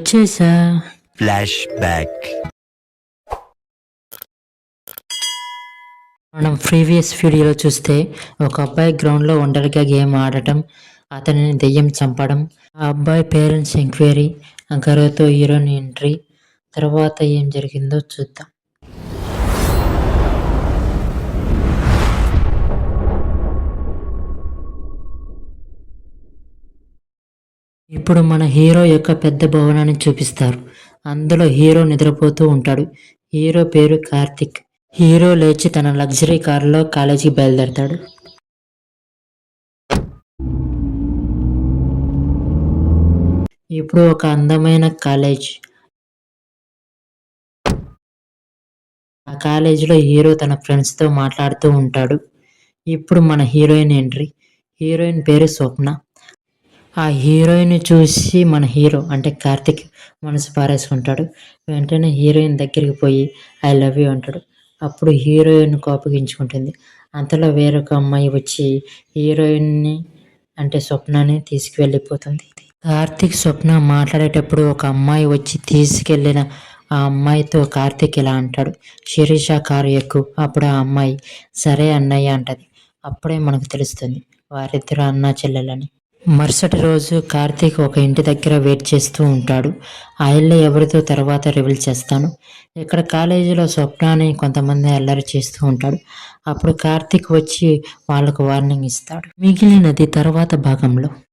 వచ్చేసా. Flash back. మనం previous వీడియోలో చూస్తే ఒక అబ్బాయి గ్రౌండ్లో ఒంటరిగా గేమ్ ఆడటం, అతనిని దెయ్యం చంపడం, ఆ అబ్బాయి పేరెంట్స్ ఎంక్వైరీ, ఆ గర్వతో హీరోయిన్ ఎంట్రీ, తర్వాత ఏం జరిగిందో చూద్దాం. ఇప్పుడు మన హీరో యొక్క పెద్ద భవనాన్ని చూపిస్తారు. అందులో హీరో నిద్రపోతూ ఉంటాడు. హీరో పేరు కార్తిక్. హీరో లేచి తన లగ్జరీ కారులో కాలేజీకి బయలుదేరతాడు. ఇప్పుడు ఒక అందమైన కాలేజ్. ఆ కాలేజీలో హీరో తన ఫ్రెండ్స్తో మాట్లాడుతూ ఉంటాడు. ఇప్పుడు మన హీరోయిన్ ఎంట్రీ. హీరోయిన్ పేరు స్వప్న. ఆ హీరోయిన్ చూసి మన హీరో అంటే కార్తిక్ మనసు పారేసుకుంటాడు. వెంటనే హీరోయిన్ దగ్గరికి పోయి ఐ లవ్ యూ అంటాడు. అప్పుడు హీరోయిన్ కోపగించుకుంటుంది. అంతలో వేరొక అమ్మాయి వచ్చి హీరోయిన్ని అంటే స్వప్నని తీసుకువెళ్ళిపోతుంది. కార్తిక్ స్వప్న మాట్లాడేటప్పుడు ఒక అమ్మాయి వచ్చి తీసుకెళ్ళిన ఆ అమ్మాయితో కార్తిక్ ఇలా అంటాడు, శిరీష కారు ఎక్కు. అప్పుడు ఆ అమ్మాయి సరే అన్నయ్య అంటది. అప్పుడే మనకు తెలుస్తుంది వారిద్దరు అన్నా చెల్లెలని. మరుసటి రోజు కార్తీక్ ఒక ఇంటి దగ్గర వెయిట్ చేస్తూ ఉంటాడు. ఆ ఇల్లు ఎవరితో తర్వాత రివీల్ చేస్తాను. ఇక్కడ కాలేజీలో స్వప్నాని కొంతమంది అల్లరి చేస్తూ ఉంటాడు. అప్పుడు కార్తీక్ వచ్చి వాళ్ళకు వార్నింగ్ ఇస్తాడు. మిగిలినది తర్వాత భాగంలో.